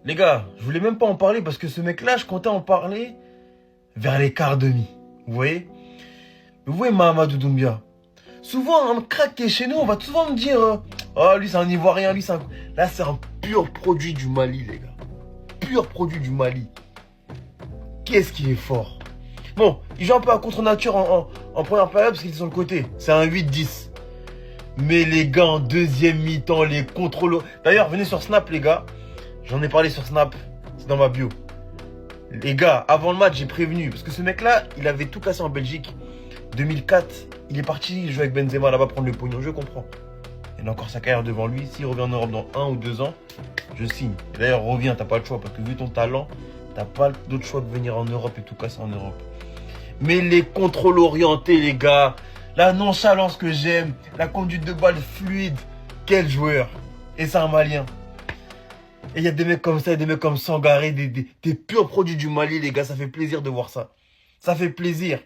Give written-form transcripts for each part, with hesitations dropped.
Les gars, je voulais même pas en parler parce que ce mec-là, je comptais en parler vers les quarts demi. Vous voyez? Vous voyez Mahamadou Doumbia. Souvent, un crack qui est chez nous, on va souvent me dire oh, lui, c'est un Ivoirien, lui, c'est un. Là, c'est un pur produit du Mali, les gars. Pur produit du Mali. Qu'est-ce qu'il est fort. Bon, il joue un peu à contre-nature en première période parce qu'il est sur le côté. C'est un 8-10. Mais les gars, en deuxième mi-temps, les contrôles. D'ailleurs, venez sur Snap, les gars. J'en ai parlé sur Snap. C'est dans ma bio. Les gars, avant le match, j'ai prévenu. Parce que ce mec-là, il avait tout cassé en Belgique. 2004, il est parti jouer avec Benzema là-bas prendre le pognon. Je comprends. Il a encore sa carrière devant lui. S'il revient en Europe dans 1 ou 2 ans, je signe. Et d'ailleurs, reviens, t'as pas le choix. Parce que vu ton talent, t'as pas d'autre choix que venir en Europe et tout casser en Europe. Mais les contrôles orientés, les gars. La nonchalance que j'aime. La conduite de balle fluide. Quel joueur. Et c'est un Malien. Et il y a des mecs comme ça, des mecs comme Sangaré, des purs produits du Mali, les gars. Ça fait plaisir de voir ça. Ça fait plaisir.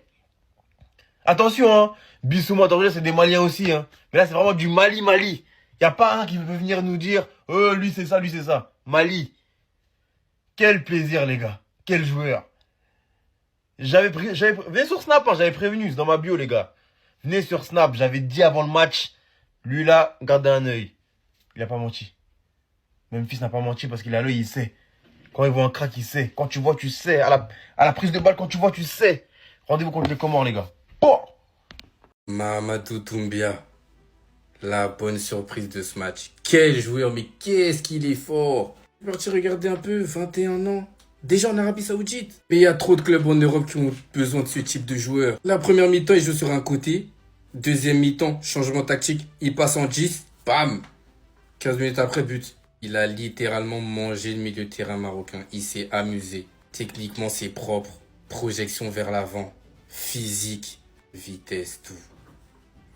Attention, hein. Bissouma, c'est des Maliens aussi, hein. Mais là, c'est vraiment du Mali. Il n'y a pas un qui peut venir nous dire lui c'est ça, lui c'est ça. Mali. Quel plaisir, les gars. Quel joueur. Venez sur Snap, hein, j'avais prévenu, c'est dans ma bio, les gars. Venez sur Snap, j'avais dit avant le match, lui là, gardez un œil. Il a pas menti. Memphis n'a pas menti parce qu'il a l'œil, il sait. Quand il voit un crack, il sait. Quand tu vois, tu sais. À la prise de balle, quand tu vois, tu sais. Rendez-vous contre les Comores, les gars. Bon. Mahamadou Doumbia, la bonne surprise de ce match. Quel joueur, mais qu'est-ce qu'il est fort. Je suis parti regarder un peu, 21 ans. Déjà en Arabie Saoudite. Mais il y a trop de clubs en Europe qui ont besoin de ce type de joueur. La première mi-temps, il joue sur un côté. Deuxième mi-temps, changement tactique. Il passe en 10. Bam. 15 minutes après, but. Il a littéralement mangé le milieu de terrain marocain. Il s'est amusé. Techniquement, c'est propre. Projection vers l'avant. Physique. Vitesse, tout.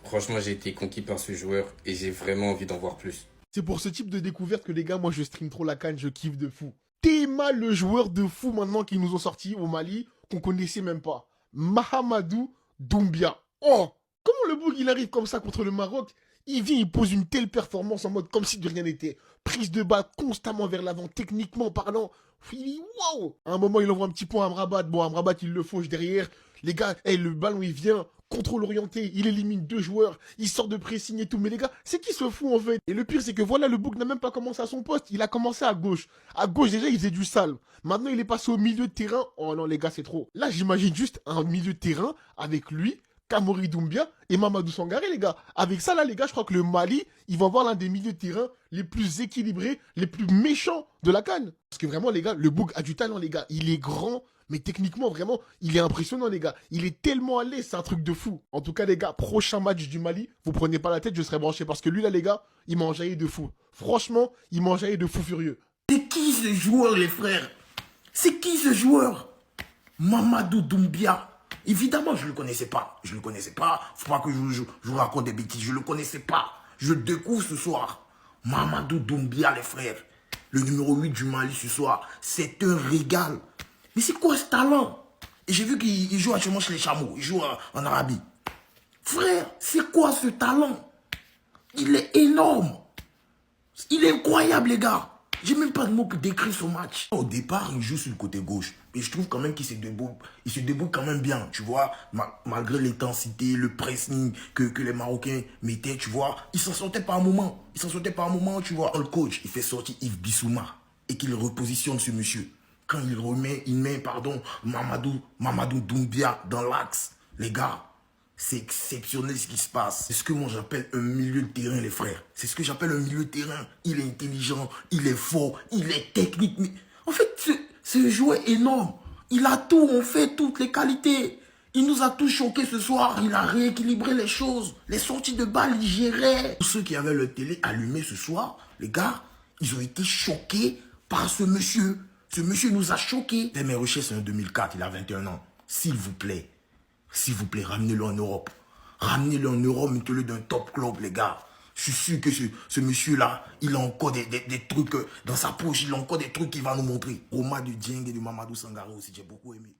Franchement, j'ai été conquis par ce joueur et j'ai vraiment envie d'en voir plus. C'est pour ce type de découverte que les gars, moi je stream trop la canne, je kiffe de fou. Théma, le joueur de fou maintenant qu'ils nous ont sorti au Mali, qu'on connaissait même pas. Mahamadou Doumbia. Oh, comment le bouc il arrive comme ça contre le Maroc? Il vient, il pose une telle performance en mode comme si de rien n'était. Prise de balle constamment vers l'avant, techniquement parlant. Waouh! À un moment, il envoie un petit point à Amrabat. Bon, Amrabat, il le fauche derrière. Les gars, le ballon, il vient. Contrôle orienté, il élimine 2 joueurs, il sort de pressing et tout. Mais les gars, c'est qui ce fou en fait? Et le pire, c'est que voilà, le bouc n'a même pas commencé à son poste. Il a commencé à gauche. À gauche, déjà, il faisait du sale. Maintenant, il est passé au milieu de terrain. Oh non, les gars, c'est trop. Là, j'imagine juste un milieu de terrain avec lui, Kamori Doumbia et Mamadou Sangaré, les gars. Avec ça, là, les gars, je crois que le Mali, il va avoir l'un des milieux de terrain les plus équilibrés, les plus méchants de la CAN. Parce que vraiment, les gars, le bouc a du talent, les gars. Il est grand. Mais techniquement, vraiment, il est impressionnant, les gars. Il est tellement à l'aise, c'est un truc de fou. En tout cas, les gars, prochain match du Mali, vous prenez pas la tête, je serai branché. Parce que lui, là, les gars, il m'a enjaillé de fou. Franchement, il m'a enjaillé de fou furieux. C'est qui ce joueur, les frères? C'est qui ce joueur? Mamadou Doumbia. Évidemment, je ne le connaissais pas. Je ne le connaissais pas. Faut pas que je vous raconte des bêtises. Je ne le connaissais pas. Je le découvre ce soir. Mamadou Doumbia, les frères. Le numéro 8 du Mali ce soir. C'est un régal. Mais c'est quoi ce talent? Et j'ai vu qu'il joue actuellement chez les Chameaux. Il joue en Arabie. Frère, c'est quoi ce talent? Il est énorme. Il est incroyable, les gars. J'ai même pas de mots pour décrire ce match. Au départ, il joue sur le côté gauche. Et je trouve quand même qu'il se débrouille. Il se débrouille quand même bien, tu vois. Malgré l'intensité, le pressing que les Marocains mettaient, tu vois. Il s'en sortait par un moment. Il s'en sortait par un moment, tu vois. Le coach, il fait sortir Yves Bissouma. Et qu'il repositionne ce monsieur. Quand il met Mamadou Doumbia dans l'axe. Les gars, c'est exceptionnel ce qui se passe. C'est ce que moi j'appelle un milieu de terrain, les frères. C'est ce que j'appelle un milieu de terrain. Il est intelligent, il est fort, il est technique. Mais en fait, ce joueur est énorme. Il a tout, on fait toutes les qualités. Il nous a tous choqués ce soir. Il a rééquilibré les choses. Les sorties de balles, il gérait. Tous ceux qui avaient leur télé allumée ce soir, les gars, ils ont été choqués par ce monsieur. Ce monsieur nous a choqués. Mes recherches, c'est en 2004, il a 21 ans. S'il vous plaît, ramenez-le en Europe. Ramenez-le en Europe, mettez-le dans un top club, les gars. Je suis sûr que ce monsieur-là, il a encore des trucs dans sa poche. Il a encore des trucs qu'il va nous montrer. Roma de Dieng et de Mamadou Sangaré aussi, j'ai beaucoup aimé.